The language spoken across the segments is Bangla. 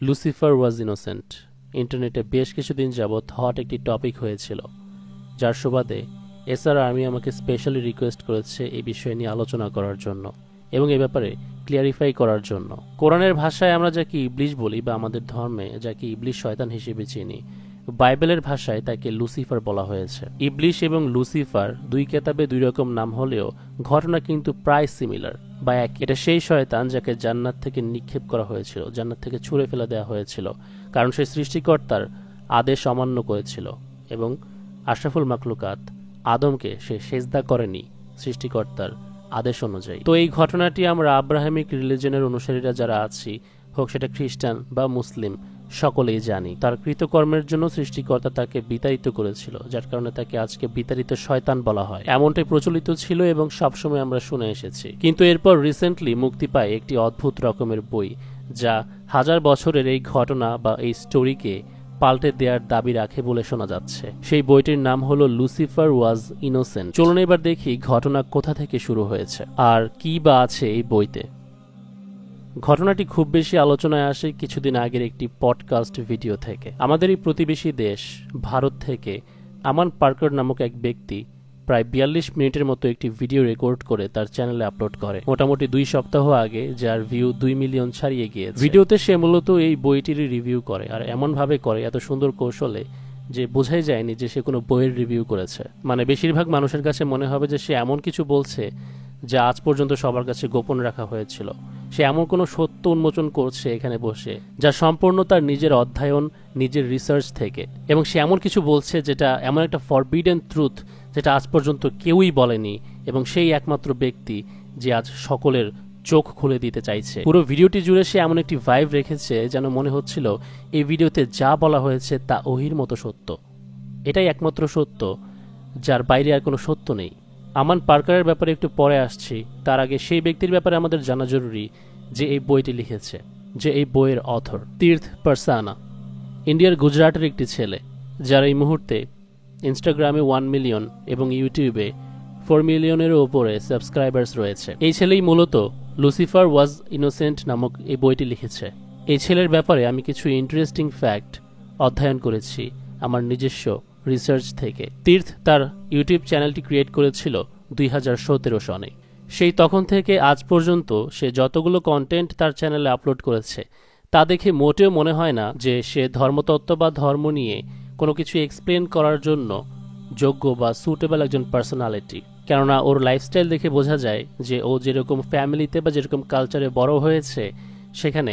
লুসিফার ওয়াজ ইনোসেন্ট ইন্টারনেটে বেশ কিছুদিন যাবৎ হট একটি টপিক হয়েছিল, যার সুবাদে এসআর আর্মি আমাকে স্পেশালি রিকোয়েস্ট করেছে এই বিষয় নিয়ে আলোচনা করার জন্য এবং এ ব্যাপারে ক্লিয়ারিফাই করার জন্য। কোরআনের ভাষায় আমরা যাকে ইবলিশ বলি বা আমাদের ধর্মে যাকে ইবলিশ শয়তান হিসেবে চিনি, বাইবেলের ভাষায় তাকে লুসিফার বলা হয়েছে। ইবলিশ এবং লুসিফার দুই কেতাবে দুই রকম নাম হলেও ঘটনা কিন্তু প্রায় সিমিলার বা এক। এটা সেই শয়তান যাকে জান্নাত থেকে নিক্ষেপ করা হয়েছিল, জান্নাত থেকে ছুঁড়ে ফেলে দেওয়া হয়েছিল, কারণ সে সৃষ্টিকর্তার আদেশ অমান্য করেছিল এবং আশরাফুল মাখলুকাত আদমকে সে সেজদা করেনি সৃষ্টিকর্তার আদেশ অনুযায়ী। তো এই ঘটনাটি আমরা আব্রাহামিক রিলিজনের অনুসারীরা যারা আছি, হোক সেটা খ্রিস্টান বা মুসলিম, সকলেই জানি। তার কৃতকর্মের জন্য সৃষ্টিকর্তা তাকে বিতাড়িত করেছিল, যার কারণে তাকে আজকে বিতাড়িত শয়তান বলা হয়। এমনটাই প্রচলিত ছিল এবং সবসময় আমরা শুনে এসেছি। কিন্তু এরপর রিসেন্টলি মুক্তি পায় একটি অদ্ভুত রকমের বই, যা হাজার বছরের এই ঘটনা বা এই স্টোরিকে পাল্টে দেওয়ার দাবি রাখে বলে শোনা যাচ্ছে। সেই বইটির নাম হলো লুসিফার ওয়াজ ইনোসেন্ট। চলুন এবার দেখি ঘটনা কোথা থেকে শুরু হয়েছে আর কি বা আছে এই বইতে। ঘটনাটি খুব বেশি আলোচনায় আসে কিছুদিন আগের একটি পডকাস্ট ভিডিও থেকে। আমাদের এই প্রতিবেশী দেশ ভারত থেকে আমান পার্কার নামক এক ব্যক্তি প্রায় 42 মিনিটের মতো একটি ভিডিও রেকর্ড করে তার চ্যানেলে আপলোড করে মোটামুটি 2 সপ্তাহ আগে, যার ভিউ 2 মিলিয়ন ছাড়িয়ে গিয়েছে। ভিডিওতে সে মূলত এই বইটির রিভিউ করে, আর এমনভাবে করে এত সুন্দর কৌশলে যে বোঝাই যায়নি যে সে কোনো বইয়ের রিভিউ করেছে। মানে বেশিরভাগ মানুষের কাছে মনে হবে যে সে এমন কিছু বলছে যা আজ পর্যন্ত সবার কাছে গোপন রাখা হয়েছিল। সে এমন কোনো সত্য উন্মোচন করছে এখানে বসে, যা সম্পূর্ণ তার নিজের অধ্যয়ন, নিজের রিসার্চ থেকে, এবং সে এমন কিছু বলছে যেটা এমন একটা ফরবিডেন ট্রুথ যেটা আজ পর্যন্ত কেউই বলেনি, এবং সেই একমাত্র ব্যক্তি যে আজ সকলের চোখ খুলে দিতে চাইছে। পুরো ভিডিওটি জুড়ে সে এমন একটি ভাইব রেখেছে যেন মনে হচ্ছিল এই ভিডিওতে যা বলা হয়েছে তা ওহির মতো সত্য। এটাই একমাত্র সত্য, যার বাইরে আর কোনো সত্য নেই। আমান পার্কারের ব্যাপারে একটু পরে আসছি, তার আগে সেই ব্যক্তির ব্যাপারে আমাদের জানা জরুরি যে এই বইটি লিখেছে, যে এই বইয়ের অথর তীর্থ পারসানা, ইন্ডিয়ার গুজরাটের একটি ছেলে, যার এই মুহূর্তে ইনস্টাগ্রামে 1 মিলিয়ন এবং ইউটিউবে 4 মিলিয়নেরও ওপরে সাবস্ক্রাইবার্স রয়েছে। এই ছেলেই মূলত লুসিফার ওয়াজ ইনোসেন্ট নামক এই বইটি লিখেছে। এই ছেলের ব্যাপারে আমি কিছু ইন্টারেস্টিং ফ্যাক্ট অধ্যয়ন করেছি আমার নিজস্ব রিসার্চ থেকে। তীর্থ তার ইউটিউব চ্যানেলটি ক্রিয়েট করেছিল 2017 সনে। সেই তখন থেকে আজ পর্যন্ত সে যতগুলো কন্টেন্ট তার চ্যানেলে আপলোড করেছে তা দেখে মোটেও মনে হয় না যে সে ধর্মতত্ত্ব বা ধর্ম নিয়ে কোনো কিছু এক্সপ্লেন করার জন্য যোগ্য বা সুটেবল একজন পার্সোনালিটি। কেননা ওর লাইফস্টাইল দেখে বোঝা যায় যে ও যেরকম ফ্যামিলিতে বা যেরকম কালচারে বড় হয়েছে সেখানে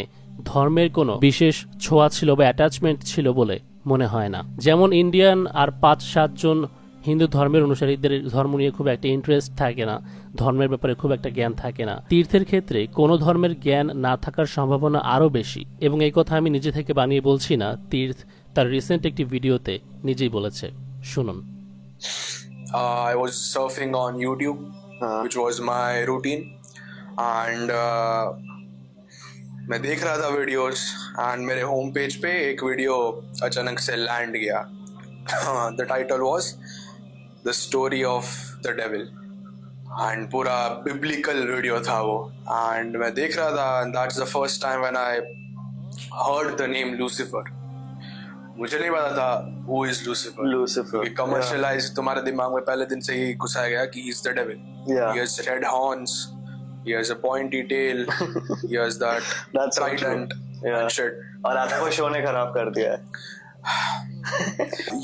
ধর্মের কোনো বিশেষ ছোঁয়া ছিল বা অ্যাটাচমেন্ট ছিল বলে মনে হয় না। যেমন ইন্ডিয়ান আর 5-7 জন হিন্দু ধর্মের অনুসারীদের ধর্ম নিয়ে খুব একটা ইন্টারেস্ট থাকে না, ধর্মের ব্যাপারে খুব একটা জ্ঞান থাকে না। তীর্থের ক্ষেত্রে কোনো ধর্মের জ্ঞান না থাকার সম্ভাবনা আরও বেশি, এবং এই কথা আমি নিজে থেকে বানিয়ে বলছি না। তীর্থ তার রিসেন্ট একটি ভিডিওতে নিজেই বলেছে, শুনুন। I was surfing on YouTube, which was my routine, and मैं देख रहा था वीडियोस, एंड मेरे होम पेज पे एक वीडियो अचानक से लैंड गया। The title was the story of the devil, and पूरा बिब्लिकल वीडियो था वो, एंड मैं देख रहा था, and that's the first time when I heard the name Lucifer. मुझे नहीं पता था हु इज लूसीफर। कमर्शियलाइज तुम्हारे दिमाग में पहले दिन से ही घुसाया गया कि he is the devil. He has red horns, he has a pointy tail, he has that trident and shit। और आधा को शो ने खराब कर दिया है।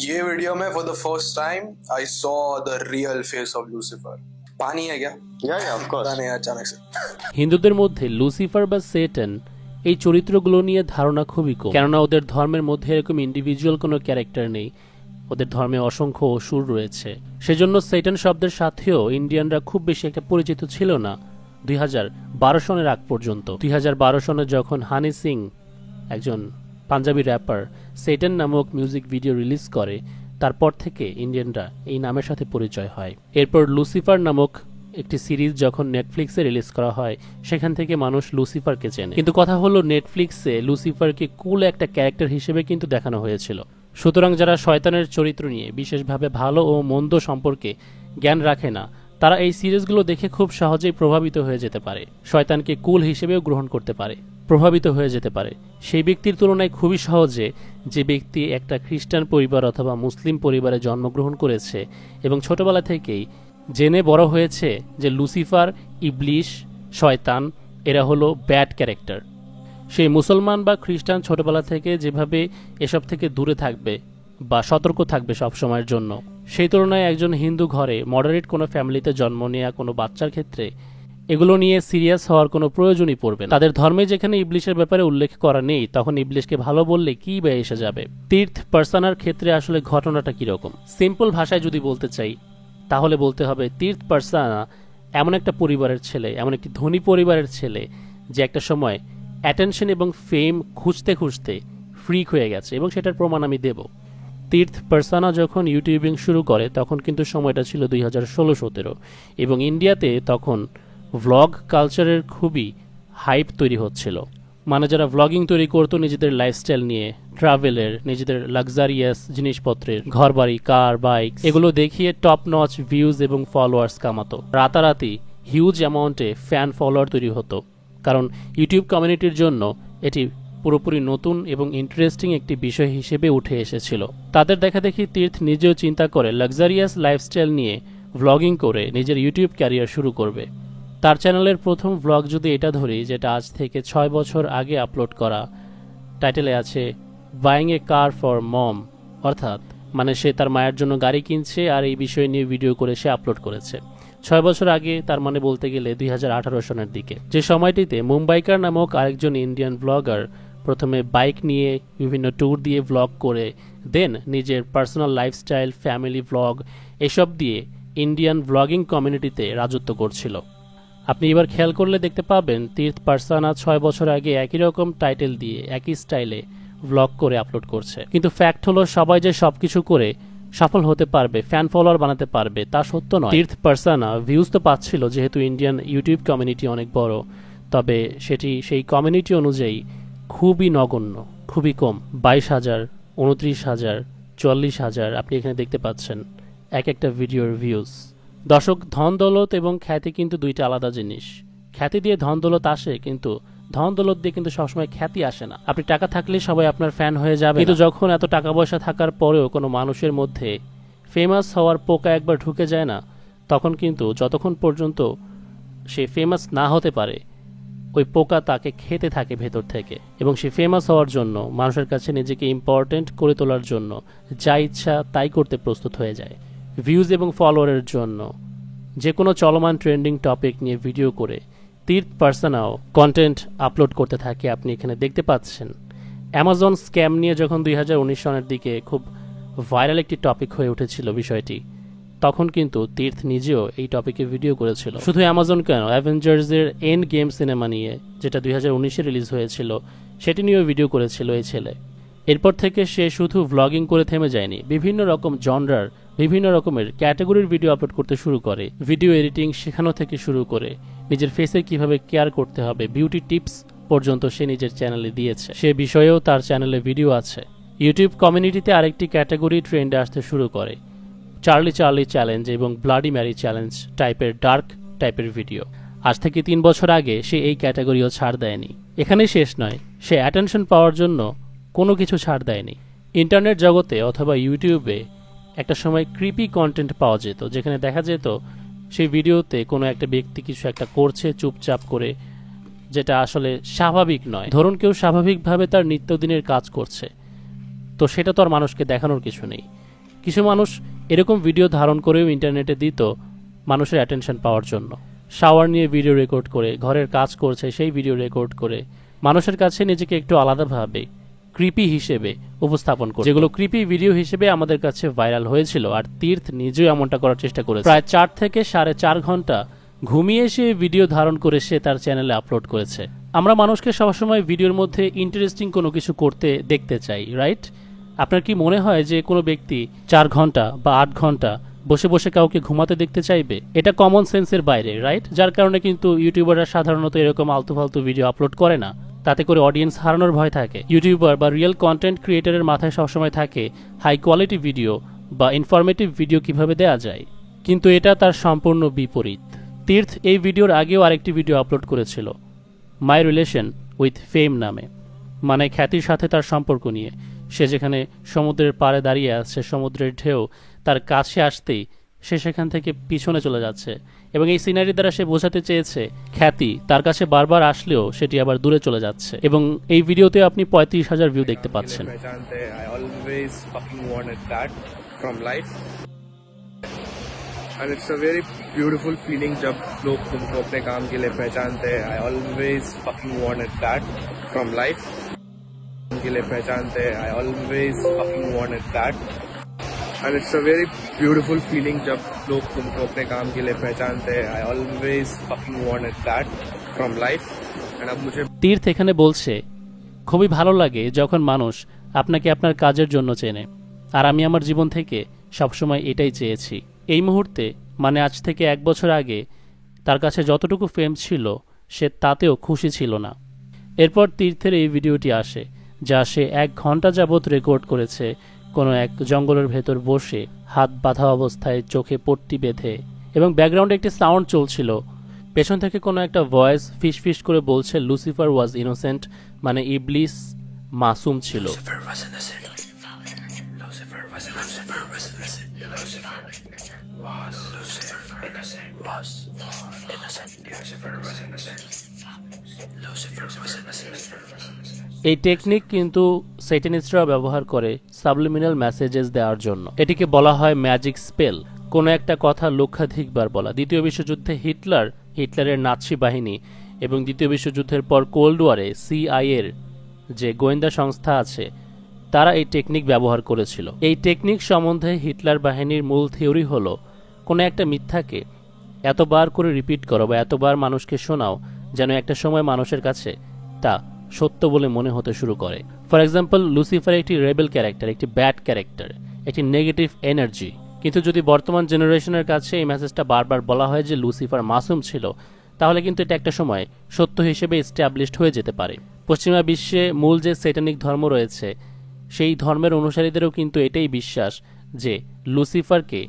ये वीडियो में for the first time I saw the real face of Lucifer। पानी है क्या? Yeah, of course। नहीं अचानक से। হিন্দুদের মধ্যে লুসিফার বা সেটান এই চরিত্রগুলো নিয়ে ধারণা খুবই কম, কেননা ওদের ধর্মের মধ্যে এরকম ইন্ডিভিজুয়াল কোনো ক্যারেক্টার নেই। ওদের ধর্মে অসংখ্য অসুর রয়েছে, সেজন্য সেটান শব্দের সাথেও ইন্ডিয়ানরা খুব বেশি একটা পরিচিত ছিল না 2012 সনের আগ পর্যন্ত। 2012 সনে যখন হানি সিং, একজন পাঞ্জাবি র্যাপার, সেটান নামক মিউজিক ভিডিও রিলিজ করে, তারপর থেকে ইন্ডিয়ানরা এই নামের সাথে পরিচয় হয়। এরপর লুসিফার নামক একটি সিরিজ যখন নেটফ্লিক্সে রিলিজ করা হয়, সেখান থেকে মানুষ লুসিফারকে চেনে। কিন্তু কথা হলো, নেটফ্লিক্সে লুসিফারকে কুল একটা ক্যারেক্টার হিসেবে কিন্তু দেখানো হয়েছিল। সুতরাং যারা শয়তানের চরিত্র নিয়ে বিশেষভাবে ভালো ও মন্দ সম্পর্কে জ্ঞান রাখে না, তারা এই সিরিজগুলো দেখে খুব সহজেই প্রভাবিত হয়ে যেতে পারে, শয়তানকে কুল হিসেবেও গ্রহণ করতে পারে। প্রভাবিত হয়ে যেতে পারে সেই ব্যক্তির তুলনায় খুবই সহজে যে ব্যক্তি একটা খ্রিস্টান পরিবার অথবা মুসলিম পরিবারে জন্মগ্রহণ করেছে এবং ছোটবেলা থেকেই জেনে বড় হয়েছে যে লুসিফার, ইবলিশ, শয়তান এরা হলো ব্যাড ক্যারেক্টার। সেই মুসলমান বা খ্রিস্টান ছোটবেলা থেকে যেভাবে এসব থেকে দূরে থাকবে বা সতর্ক থাকবে সব সময়ের জন্য, সেই তুলনায় একজন হিন্দু ঘরে মডারেট কোনো ফ্যামিলিতে জন্ম নেওয়া কোনো বাচ্চার ক্ষেত্রে এগুলো নিয়ে সিরিয়াস হওয়ার কোনো প্রয়োজনই পড়বে না। তাদের ধর্মে যেখানে ইবলিশের ব্যাপারে উল্লেখ করা নেই তখন ইবলিশকে ভালো বললে কি বা এসে যাবে। তীর্থ পার্সানার ক্ষেত্রে আসলে ঘটনাটা কিরকম, সিম্পল ভাষায় যদি বলতে চাই তাহলে বলতে হবে তীর্থ পার্সানা এমন একটা পরিবারের ছেলে, এমন একটি ধনী পরিবারের ছেলে যে একটা সময় অ্যাটেনশন এবং ফেম খুঁজতে খুঁজতে ফ্রিক হয়ে গেছে এবং সেটার প্রমাণ আমি দেব। তীর্থ পার্সানা যখন ইউটিউবিং শুরু করে তখন কিন্তু সময়টা ছিল 2016-17 এবং ইন্ডিয়াতে তখন ভ্লগ কালচারের খুবই হাইপ তৈরি হচ্ছিল। মানে যারা ভ্লগিং তৈরি করতো নিজেদের লাইফস্টাইল নিয়ে, ট্রাভেলের, নিজেদের লাক্সারিয়াস জিনিসপত্রের, ঘরবাড়ি, কার, বাইক এগুলো দেখিয়ে টপ নচ ভিউজ এবং ফলোয়ার্স কামাতো। রাতারাতি হিউজ অ্যামাউন্টে ফ্যান ফলোয়ার তৈরি হতো, কারণ ইউটিউব কমিউনিটির জন্য এটি পুরোপুরি নতুন এবং ইন্টারেস্টিং একটি বিষয় হিসেবে উঠে এসেছিল। তাদের দেখা দেখি তীর্থ নিজেও চিন্তা করে লাক্সারিয়াস লাইফস্টাইল নিয়ে ভ্লগিং করে নিজের ইউটিউব ক্যারিয়ার শুরু করবে। তার চ্যানেলের প্রথম ভ্লগ যদি এটা ধরি, যেটা আজ থেকে 6 বছর আগে আপলোড করা, টাইটেলে আছে বাইং এ কার ফর মম, অর্থাৎ মানে সে তার মায়ের জন্য গাড়ি কিনছে আর এই বিষয় নিয়ে ভিডিও করে সে আপলোড করেছে 6 বছর আগে, তার মানে বলতে গেলে 2018 সনের দিকে। যে সময়টিতে মুম্বাইকার নামক আরেকজন ইন্ডিয়ান ব্লগার প্রথমে বাইক নিয়ে বিভিন্ন ট্যুর দিয়ে ভ্লগ করে দেন নিজের পার্সোনাল লাইফস্টাইল, ফ্যামিলি ভ্লগ এসব দিয়ে ইন্ডিয়ান ভ্লগিং কমিউনিটিতে রাজত্ব করছিল। আপনি এবার খেয়াল করলে দেখতে পাবেন তীর্থ পার্সানা 6 বছর আগে একই রকম টাইটেল দিয়ে একই স্টাইলে ভ্লগ করে আপলোড করছে। কিন্তু ফ্যাক্ট হলো সবাই যে সবকিছু করে সফল হতে পারবে, ফ্যান ফলোয়ার বানাতে পারবে তা সত্য নয়। তীর্থ পার্সানা ভিউজ তো পাচ্ছিল যেহেতু ইন্ডিয়ান ইউটিউব কমিউনিটি অনেক বড়, তবে সেটি সেই কমিউনিটি অনুযায়ী খুবই নগণ্য, খুবই কম। 22,000, 29,000, 40,000 আপনি এখানে দেখতে পাচ্ছেন এক একটা ভিডিওর ভিউজ। দর্শক, ধন দৌলত এবং খ্যাতি কিন্তু দুইটা আলাদা জিনিস। খ্যাতি দিয়ে ধন দৌলত আসে, কিন্তু ধন দৌলত দিয়ে কিন্তু সবসময় খ্যাতি আসে না। আপনি টাকা থাকলে সবাই আপনার ফ্যান হয়ে যাবে, কিন্তু যখন এত টাকা পয়সা থাকার পরেও কোনো মানুষের মধ্যে ফেমাস হওয়ার পোকা একবার ঢুকে যায় না, তখন কিন্তু যতক্ষণ পর্যন্ত সে ফেমাস না হতে পারে ওই পোকা তাকে খেতে থাকে ভেতর থেকে, এবং সে ফেমাস হওয়ার জন্য মানুষের কাছে নিজেকে ইম্পর্টেন্ট করে তোলার জন্য যা ইচ্ছা তাই করতে প্রস্তুত হয়ে যায়। ভিউজ এবং ফলোয়ারের জন্য যে কোনো চলমান ট্রেন্ডিং টপিক নিয়ে ভিডিও করে তীর্থ পার্সানাও কন্টেন্ট আপলোড করতে থাকে। আপনি এখানে দেখতে পাচ্ছেন অ্যামাজন স্ক্যাম নিয়ে যখন 2019 সনের দিকে খুব ভাইরাল একটি টপিক হয়ে উঠেছিল বিষয়টি, তখন কিন্তু তীর্থ নিজেও এই টপিকে ভিডিও করেছিল। শুধু অ্যামাজন কেন, অ্যাভেঞ্জার্সের এন্ড গেম সিনেমা নিয়ে, যেটা 2019-এ রিলিজ হয়েছিল, সেটি নিয়েও ভিডিও করেছিল এই ছেলে। এরপর থেকে সে শুধু ভ্লগিং করে থেমে যায়নি, বিভিন্ন রকম জনরার, বিভিন্ন রকমের ক্যাটাগরির ভিডিও আপলোড করতে শুরু করে। ভিডিও এডিটিং শেখানো থেকে শুরু করে নিজের ফেসে কিভাবে কেয়ার করতে হবে, বিউটি টিপস পর্যন্ত সে নিজের চ্যানেলে দিয়েছে। সে বিষয়েও তার চ্যানেলে ভিডিও আছে। ইউটিউব কমিউনিটিতে আরেকটি ক্যাটাগরি ট্রেন্ডে আসতে শুরু করে, চার্লি চ্যালেঞ্জ এবং ব্লাডি ম্যারি চ্যালেঞ্জ টাইপের ডার্ক টাইপের ভিডিও। আজ থেকে 3 বছর আগে সে এই ক্যাটাগরিও ছাড় দেয়নি। এখানেই শেষ নয়, সে অ্যাটেনশন পাওয়ার জন্য কোনো কিছু ছাড় দেয়নি। ইন্টারনেট জগতে অথবা ইউটিউবে একটা সময় ক্রিপি কন্টেন্ট পাওয়া যেত, যেখানে দেখা যেত সেই ভিডিওতে কোনো একটা ব্যক্তি কিছু একটা করছে চুপচাপ করে, যেটা আসলে স্বাভাবিক নয়। ধরুন কেউ স্বাভাবিকভাবে তার নিত্যদিনের কাজ করছে, তো সেটা তো আর মানুষকে দেখানোর কিছু নেই। কিছু মানুষ এরকম ভিডিও ধারণ করেও ইন্টারনেটে দিত মানুষের অ্যাটেনশন পাওয়ার জন্য। শাওয়ার নিয়ে ভিডিও রেকর্ড করে, ঘরের কাজ করছে সেই ভিডিও রেকর্ড করে মানুষের কাছে নিজেকে একটু আলাদাভাবে ক্রিপি হিসেবে উপস্থাপন করে, যেগুলো ক্রিপি ভিডিও হিসেবে আমাদের কাছে ভাইরাল হয়েছিল। আর তীর্থ নিজেও এমনটা করার চেষ্টা করেছে। প্রায় 4 থেকে 4.5 ঘন্টা ঘুমিয়ে সে ভিডিও ধারণ করে সে তার চ্যানেলে আপলোড করেছে। আমরা মানুষকে সবসময় ভিডিওর মধ্যে ইন্টারেস্টিং কোনো কিছু করতে দেখতে চাই, রাইট? আপনার কি মনে হয় যে কোনো ব্যক্তি 4 ঘন্টা বা 8 ঘন্টা বসে বসে কাউকে ঘুমাতে দেখতে চাইবে? এটা কমন সেন্সের বাইরে, রাইট? যার কারণে কিন্তু ইউটিউবাররা সাধারণত এরকম আলতু ফালতু ভিডিও আপলোড করে না। তাতে করে অডিয়েন্স হারানোর ভয় থাকে। ইউটিউবার বা রিয়েল কন্টেন্ট ক্রিয়েটরের মাথায় সবসময় থাকে হাই কোয়ালিটি ভিডিও বা ইনফরমেটিভ ভিডিও কিভাবে দেয়া যায়, কিন্তু এটা তার সম্পূর্ণ বিপরীত। তীর্থ এই ভিডিওর আগেও আরেকটি ভিডিও আপলোড করেছিল, মাই রিলেশন উইথ ফেম নামে, মানে খ্যাতির সাথে তার সম্পর্ক নিয়ে। সে যেখানে সমুদ্রের পাড়ে দাঁড়িয়ে আছে, সমুদ্রের ঢেউ তার কাছে আসতেই সে সেখান থেকে পিছনে চলে যাচ্ছে, এবং এই সিনারি দ্বারা সে বোঝাতে চেয়েছে খ্যাতি তার কাছে বারবার আসলেও সেটি আবার দূরে চলে যাচ্ছে। এবং এই ভিডিওতে আপনি 35,000 ভিউ দেখতে পাচ্ছেন। And it's a very beautiful feeling जब लोग तुमको अपने काम के लिए पहचानते हैं. I always fucking wanted that from life. के लिए पहचानते हैं. I always fucking wanted that. And it's a very beautiful feeling जब लोग तुमको अपने काम के लिए पहचानते हैं. I always fucking wanted that from life. And अब मुझे তীর্থ এখানে বলছে খুবই ভালো লাগে যখন মানুষ আপনাকে আপনার কাজের জন্য চেনে, আর আমি আমার জীবন থেকে সবসময় এটাই চেয়েছি। এই মুহূর্তে, মানে আজ থেকে 1 বছর আগে, তার কাছে যতটুকু ফেম ছিল সে তাতেও খুশি ছিল না। এরপর তীর্থের এই ভিডিওটি আসে, যা সে 1 ঘন্টা যাবৎ রেকর্ড করেছে কোনো এক জঙ্গলের ভেতর বসে, হাত বাঁধা অবস্থায়, চোখে পট্টি বেঁধে, এবং ব্যাকগ্রাউন্ডে একটি সাউন্ড চলছিল। পেছন থেকে কোনো একটা ভয়েস ফিস ফিস করে বলছে লুসিফার ওয়াজ ইনোসেন্ট, মানে ইবলিস মাসুম ছিল। এই টেকনিক কিন্তু স্যাটানিস্টরা ব্যবহার করে সাবলিমিনাল মেসেজেস দেওয়ার জন্য। এটিকে বলা হয় ম্যাজিক স্পেল, কোনো একটা কথা লক্ষাধিকবার বলা। দ্বিতীয় বিশ্বযুদ্ধে হিটলারের নাৎসি বাহিনী এবং দ্বিতীয় বিশ্বযুদ্ধের পর কোল্ড ওয়ারে সিআইএর যে গোয়েন্দা সংস্থা আছে, তারা এই টেকনিক ব্যবহার করেছিল। এই টেকনিক সম্বন্ধে হিটলার বাহিনীর মূল থিওরি হলো কোনো একটা মিথ্যাকে এতবার করে রিপিট করো বা এতবার মানুষকে শোনাও যেন একটা সময় মানুষের কাছে তা সত্য বলে মনে হতে শুরু করে। ফর এক্সাম্পল, লুসিফার একটি রেবেল ক্যারেক্টার, একটি ব্যাড ক্যারেক্টার, একটি নেগেটিভ এনার্জি। কিন্তু যদি বর্তমান জেনারেশনের কাছে এই মেসেজটা বারবার বলা হয় যে লুসিফার মাসুম ছিল, তাহলে কিন্তু এটা একটা সময় সত্য হিসেবে এস্টাবলিশড হয়ে যেতে পারে। পশ্চিমা বিশ্বে মূল যে স্যাটানিক ধর্ম রয়েছে, সেই ধর্মের অনুসারীদেরও কিন্তু এটাই বিশ্বাস যে লুসিফারকে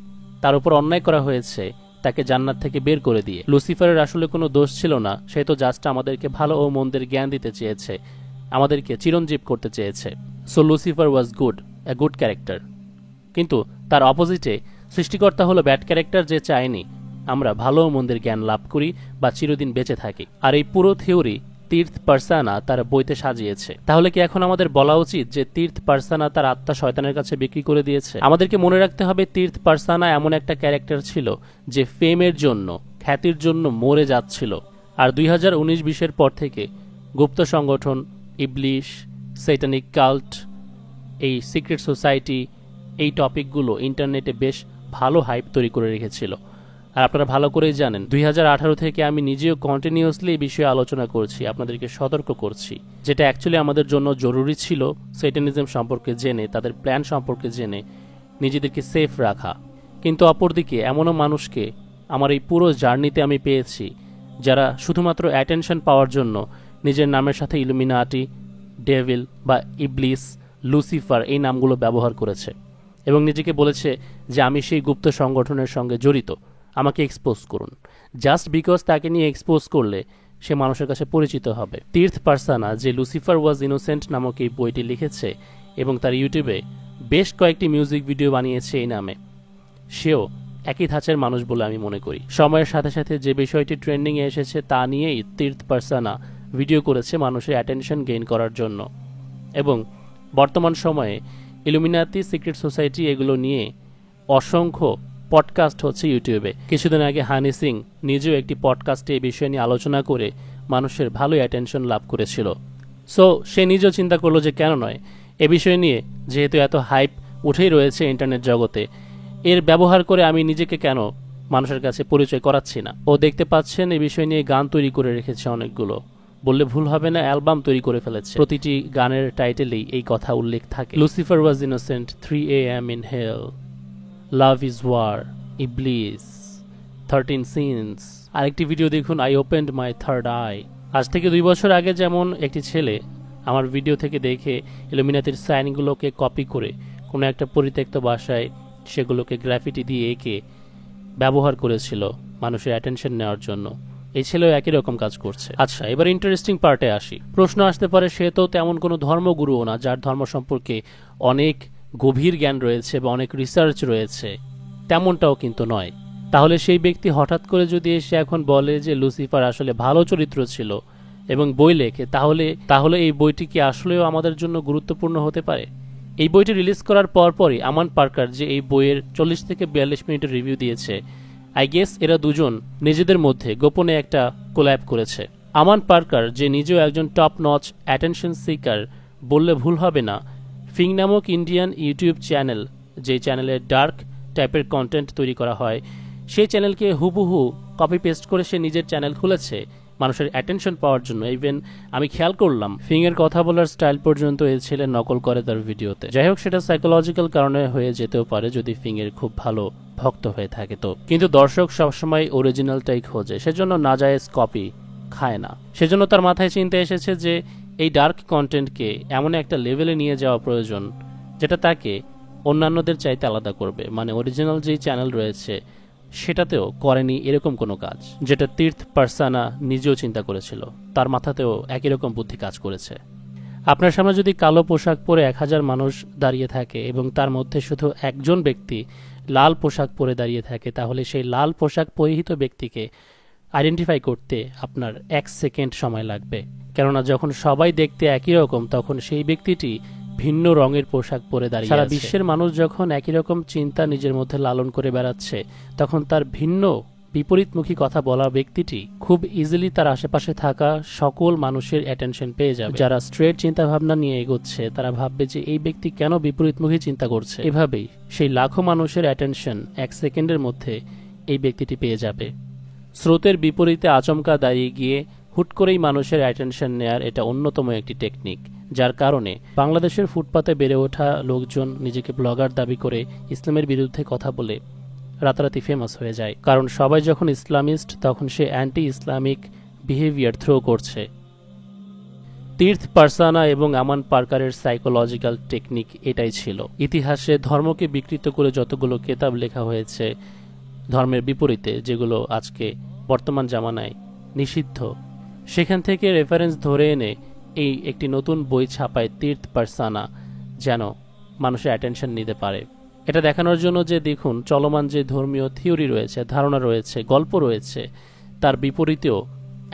তার উপর অন্যায় করা হয়েছে তাকে জান্নাত থেকে বের করে দিয়ে। লুসিফারের আসলে কোনো দোষ ছিল না, সে তো জাস্ট আমাদেরকে ভালো ও মন্দের জ্ঞান দিতে চেয়েছে, আমাদেরকে চিরঞ্জীব করতে চেয়েছে। So Lucifer was good, a good character. কিন্তু তার অপোজিটে সৃষ্টিকর্তা হলো ব্যাড ক্যারেক্টার, যে চায়নি আমরা ভালো ও মন্দের জ্ঞান লাভ করি বা চিরদিন বেঁচে থাকি। আর এই পুরো থিওরি তীর্থ পারসানা তার বইতে সাজিয়েছে। তাহলে কি এখন আমাদের বলা উচিত যে তীর্থ পারসানা তার আত্মা শয়তানের কাছে বিক্রি করে দিয়েছে? আমাদেরকে মনে রাখতে হবে তীর্থ পারসানা এমন একটা ক্যারেক্টার ছিল যে ফেমের জন্য, খ্যাতির জন্য মরে যাচ্ছিল। আর 2019-20 পর থেকে গুপ্ত সংগঠন, ইবলিশ, স্যাটানিক কাল্ট, এই সিক্রেট সোসাইটি, এই টপিকগুলো ইন্টারনেটে বেশ ভালো হাইপ তৈরি করে রেখেছিল। আর আপনারা ভালো করেই জানেন 2018 থেকে আমি নিজেও কন্টিনিউয়াসলি এই বিষয়ে আলোচনা করছি, আপনাদেরকে সতর্ক করছি, যেটা অ্যাকচুয়ালি আমাদের জন্য জরুরি ছিল স্যাটানিজম সম্পর্কে জেনে, তাদের প্ল্যান সম্পর্কে জেনে নিজেদেরকে সেফ রাখা। কিন্তু অপরদিকে এমনও মানুষকে আমার এই পুরো জার্নিতে আমি পেয়েছি যারা শুধুমাত্র অ্যাটেনশন পাওয়ার জন্য নিজের নামের সাথে ইলুমিনাটি, ডেভিল বা ইবলিস, লুসিফার এই নামগুলো ব্যবহার করেছে এবং নিজেকে বলেছে যে আমি সেই গুপ্ত সংগঠনের সঙ্গে জড়িত, আমাকে এক্সপোজ করুন। জাস্ট বিকজ তাকে নিয়ে এক্সপোজ করলে সে মানুষের কাছে পরিচিত হবে। তীর্থ পারসানা যে লুসিফার ওয়াজ ইনোসেন্ট নামক এই বইটি লিখেছে এবং তার ইউটিউবে বেশ কয়েকটি মিউজিক ভিডিও বানিয়েছে এই নামে, সেও একই ধাঁচের মানুষ বলে আমি মনে করি। সময়ের সাথে সাথে যে বিষয়টি ট্রেন্ডিংয়ে এসেছে তা নিয়েই তীর্থ পারসানা ভিডিও করেছে মানুষের অ্যাটেনশন গেইন করার জন্য। এবং বর্তমান সময়ে ইলুমিনাতি, সিক্রেট সোসাইটি এগুলো নিয়ে অসংখ্য পডকাস্ট হচ্ছে ইউটিউবে। কিছুদিন আগে হানি সিং নিজেও একটি পডকাস্টে এই বিষয় নিয়ে আলোচনা করে মানুষের ভালো অ্যাটেনশন লাভ করেছিল। সো সে নিজেও চিন্তা করলো যে কেন নয়, এ বিষয় নিয়ে যেহেতু এত হাইপ উঠেই রয়েছে ইন্টারনেট জগতে, এর ব্যবহার করে আমি নিজেকে কেন মানুষের কাছে পরিচয় করাচ্ছি না। ও দেখতে পাচ্ছেন এই বিষয় নিয়ে গান তৈরি করে রেখেছে অনেকগুলো, বললে ভুল হবে না, অ্যালবাম তৈরি করে ফেলেছে। প্রতিটি গানের টাইটেলেই এই কথা উল্লেখ থাকে। Lucifer was innocent, 3 AM in hell, love is war, ইবলিস, 13 সিনস। আরেকটি ভিডিও দেখুন, I opened my third eye. আজ থেকে 2 বছর আগে যেমন একটি ছেলে আমার ভিডিও থেকে দেখে ইলুমিনাতির সাইনগুলোকে কপি করে কোনো একটা পরিত্যক্ত বাসায় সেগুলোকে গ্রাফিটি দিয়ে এঁকে ব্যবহার করেছিল মানুষের অ্যাটেনশন নেওয়ার জন্য, এই ছেলেও একই রকম কাজ করছে। আচ্ছা, এবার ইন্টারেস্টিং পার্টে আসি। প্রশ্ন আসতে পারে, সে তো তেমন কোনো ধর্মগুরুও না যার ধর্ম সম্পর্কে অনেক গভীর জ্ঞান রয়েছে বা অনেক রিসার্চ রয়েছে, তেমনটাও কিন্তু নয়। তাহলে সেই ব্যক্তি হঠাৎ করে যদি এসে এখন বলে যে লুসিফার আসলে ভালো চরিত্র ছিল এবং বই লেখে, তাহলে এই বইটি কি আসলেও আমাদের জন্য গুরুত্বপূর্ণ হতে পারে? এই বইটি রিলিজ করার পরপরই আমান পার্কার যে এই বইয়ের 40 থেকে 42 মিনিটের রিভিউ দিয়েছে, আই গেস এরা দুজন নিজেদের মধ্যে গোপনে একটা কোল্যাব করেছে। আমান পার্কার, যে নিজেও একজন টপ নচ অ্যাটেনশন সিকার বললে ভুল হবে না, ফিং নামক ইন্ডিয়ান ইউটিউব চ্যানেল, যে চ্যানেলে ডার্ক টাইপের কন্টেন্ট তৈরি করা হয়, সেই চ্যানেলকে হুবহু কপি পেস্ট করে সে নিজের চ্যানেল খুলেছে মানুষের অ্যাটেনশন পাওয়ার জন্য। ইভেন আমি খেয়াল করলাম ফিংয়ের কথা বলার স্টাইল পর্যন্ত এই ছেলে নকল করে তার ভিডিওতে। যাই হোক, সেটা সাইকোলজিক্যাল কারণে হয়ে যেতেও পারে যদি ফিংয়ের খুব ভালো ভক্ত হয়ে থাকে তো। কিন্তু দর্শক সবসময় অরিজিনালটাই খোঁজে, সেজন্য নাজায়েজ কপি খায় না। সেজন্য তার মাথায় চিন্তা এসেছে যে এই ডার্ক কন্টেন্টকে এমন একটা লেভেলে নিয়ে যাওয়া প্রয়োজন যেটা তাকে অন্যান্যদের চাইতে আলাদা করবে। মানে অরিজিনাল যেই চ্যানেল রয়েছে সেটাতেও করেনি এরকম কোনো কাজ, যেটা তীর্থ পারসানা নিজেও চিন্তা করেছিল। তার মাথাতেও একই রকম বুদ্ধি কাজ করেছে। আপনার সামনে যদি কালো পোশাক পরে 1000 মানুষ দাঁড়িয়ে থাকে এবং তার মধ্যে শুধু একজন ব্যক্তি লাল পোশাক পরে দাঁড়িয়ে থাকে, তাহলে সেই লাল পোশাক পরিহিত ব্যক্তিকে আইডেন্টিফাই করতে আপনার 1 সেকেন্ড সময় লাগবে। কেননা যখন সবাই দেখতে একই রকম, তখন সেই ব্যক্তিটি ভিন্ন রঙের পোশাক পরে দাঁড়িয়ে আছে। সারা বিশ্বের মানুষ যখন একই রকম চিন্তা নিজের মধ্যে লালন করে বেড়াচ্ছে, তখন তার ভিন্ন বিপরীতমুখী কথা বলা ব্যক্তিটি খুব ইজিলি তার আশেপাশে থাকা সকল মানুষের অ্যাটেনশন পেয়ে যাবে। যারা স্ট্রেট চিন্তা ভাবনা নিয়ে এগোচ্ছে তারা ভাববে যে এই ব্যক্তি কেন বিপরীতমুখী চিন্তা করছে। এভাবেই সেই লাখো মানুষের অ্যাটেনশন 1 সেকেন্ডের মধ্যে এই ব্যক্তিটি পেয়ে যাবে। স্রোতের বিপরীতে আচমকা দাঁড়িয়ে গিয়ে হুট করেই মানুষের অ্যাটেনশন নেয়ার এটা অন্যতম একটি টেকনিক, যার কারণে বাংলাদেশের ফুটপাতে বেড়ে ওঠা লোকজন নিজেকে ব্লগার দাবি করে ইসলামের বিরুদ্ধে কথা বলে রাতারাতি ফেমাস হয়ে যায়। কারণ সবাই যখন ইসলামিস্ট, তখন সে অ্যান্টি ইসলামিক বিহেভিয়ার থ্রো করছে। তীর্থ পারসানা এবং আমান পার্কারের সাইকোলজিক্যাল টেকনিক এটাই ছিল। ইতিহাসে ধর্মকে বিকৃত করে যতগুলো কেতাব লেখা হয়েছে ধর্মের বিপরীতে, যেগুলো আজকে বর্তমান জামানায় নিষিদ্ধ, সেখান থেকে রেফারেন্স ধরে এনে এই একটি নতুন বই ছাপায় তীর্থ পারসানা, যেন মানুষের অ্যাটেনশন নিতে পারে। এটা দেখানোর জন্য যে দেখুন, চলমান যে ধর্মীয় থিওরি রয়েছে, ধারণা রয়েছে, গল্প রয়েছে, তার বিপরীতেও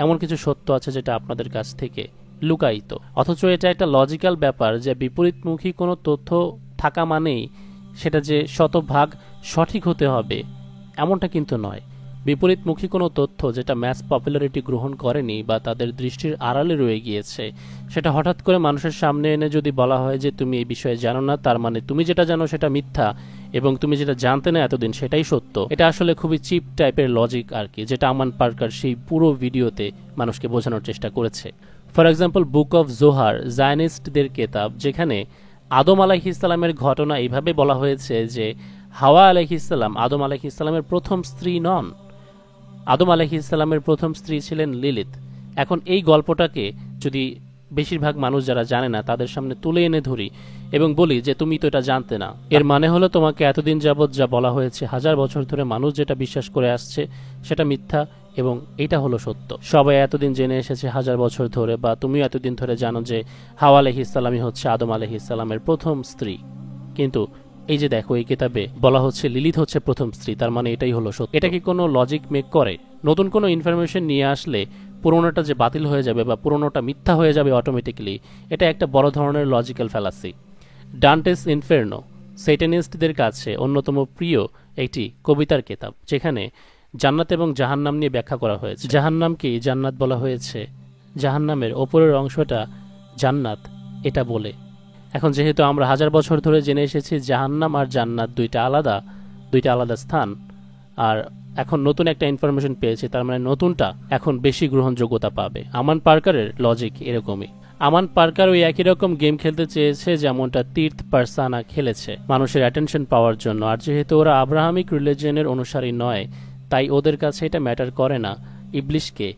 এমন কিছু সত্য আছে যেটা আপনাদের কাছ থেকে লুকায়িত। অথচ এটা একটা লজিক্যাল ব্যাপার যে বিপরীতমুখী কোনো তথ্য থাকা মানেই সেটা যে শতভাগ সঠিক হতে হবে এমনটা কিন্তু নয়। বিপরীতমুখী কোনো তথ্য যেটা ম্যাস পপুলারিটি গ্রহণ করেনি বা তাদের দৃষ্টির আড়ালে রয়ে গিয়েছে, সেটা হঠাৎ করে মানুষের সামনে এনে যদি বলা হয় যে তুমি এই বিষয়ে জানো না, তার মানে তুমি যেটা জানো সেটা মিথ্যা এবং তুমি যেটা জানতে না এতদিন সেটাই সত্য। এটা আসলে খুবই চিপ টাইপের লজিক আর কি, যেটা আমান পার্কার সেই পুরো ভিডিওতে মানুষকে বোঝানোর চেষ্টা করেছে। For example, book of Zohar, জায়নিস্টদের কেতাব, যেখানে আদম আলাইহিসসালামের ঘটনা এইভাবে বলা হয়েছে যে হাওয়া আলাইহিসসালাম আদম আলাইহিসসালামের প্রথম স্ত্রী নন। আদম আলাইহিসসালামের প্রথম স্ত্রী ছিলেন লিলিত। এখন এই গল্পটাকে যদি বেশিরভাগ মানুষ যারা জানে না তাদের সামনে তুলে এনে ধরি এবং বলি যে তুমি তো এটা জানতে না, এর মানে হলো তোমাকে এতদিন যাবৎ যা বলা হয়েছে, 1000 বছর ধরে মানুষ যেটা বিশ্বাস করে আসছে সেটা মিথ্যা এবং এটা হলো সত্য। সবাই এতদিন জেনে এসেছে 1000 বছর ধরে, বা তুমিও এতদিন ধরে জানো যে হাওয়া আলাইহিসসালামই হচ্ছে আদম আলাইহিসসালামের প্রথম স্ত্রী। কিন্তু এই যে দেখো, এই কিতাবে বলা হচ্ছে লিলিত হচ্ছে প্রথম স্ত্রী, তার মানে এটাই হলো সত্য। এটা কি কোনো লজিক মেক করে? নতুন কোনো ইনফরমেশন নিয়ে আসলে পুরোনোটা যে বাতিল হয়ে যাবে বা পুরোনোটা মিথ্যা হয়ে যাবে অটোমেটিক্যালি, এটা একটা বড় ধরনের লজিক্যাল ফ্যালাসি। ডান্টেস ইনফের্নো সেটানিস্টদের কাছে অন্যতম প্রিয় একটি কবিতার কিতাব, যেখানে জান্নাত এবং জাহান্নাম নিয়ে ব্যাখ্যা করা হয়েছে। জাহান্নামকেই জান্নাত বলা হয়েছে, জাহান্নামের ওপরের অংশটা জান্নাত এটা বলে। এখন যেহেতু আমরা 1000 বছর ধরে জেনে এসেছি জাহান্নাম আর জান্নাত দুইটা আলাদা স্থান, আর এখন নতুন একটা ইনফরমেশন পেয়েছি, তার মানে নতুনটা এখন বেশি গ্রহণযোগ্যতা পাবে। আমান পার্কারের লজিক এরকমই। আমান পার্কার ওই একই রকম গেম খেলতে চেয়েছে যেমনটা তীর্থ পারসানা খেলেছে, মানুষের অ্যাটেনশন পাওয়ার জন্য। আর যেহেতু ওরা আব্রাহামিক রিলিজিয়নের অনুসারী নয়, তাই ওদের কাছে এটা ম্যাটার করে না ইবলিশকে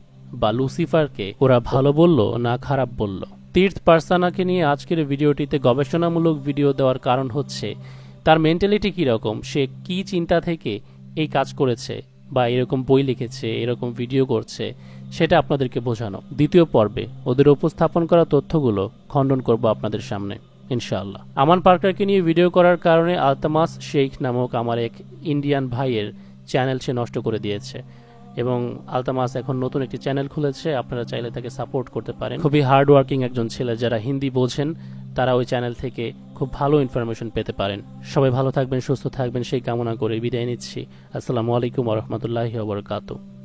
বা লুসিফারকে ওরা ভালো বলল না খারাপ বলল। তীর্থ পারসানাকে নিয়ে আজকের ভিডিওটিতে গবেষণামূলক ভিডিও দেওয়ার কারণ হচ্ছে তার মেন্টালিটি কীরকম, সে কি চিন্তা থেকে এই কাজ করেছে বা এরকম বই লিখেছে, এরকম ভিডিও করছে, সেটা আপনাদেরকে বোঝানো। দ্বিতীয় পর্বে ওদের উপস্থাপন করা তথ্যগুলো খণ্ডন করব আপনাদের সামনে ইনশাআল্লাহ। আমান পার্কারকে নিয়ে ভিডিও করার কারণে আলতামাস শেখ নামক আমার এক ইন্ডিয়ান ভাইয়ের চ্যানেল সে নষ্ট করে দিয়েছে, এবং আলতামাস এখন নতুন একটি চ্যানেল খুলেছে, আপনারা চাইলে তাকে সাপোর্ট করতে পারেন। খুবই হার্ড ওয়ার্কিং একজন ছেলে, যারা হিন্দি বোঝেন তারা ওই চ্যানেল থেকে খুব ভালো ইনফরমেশন পেতে পারেন। সবাই ভালো থাকবেন, সুস্থ থাকবেন সেই কামনা করে বিদায় নিচ্ছি। আসসালামু আলাইকুম ওয়া রাহমাতুল্লাহি ওয়া বারাকাতুহু।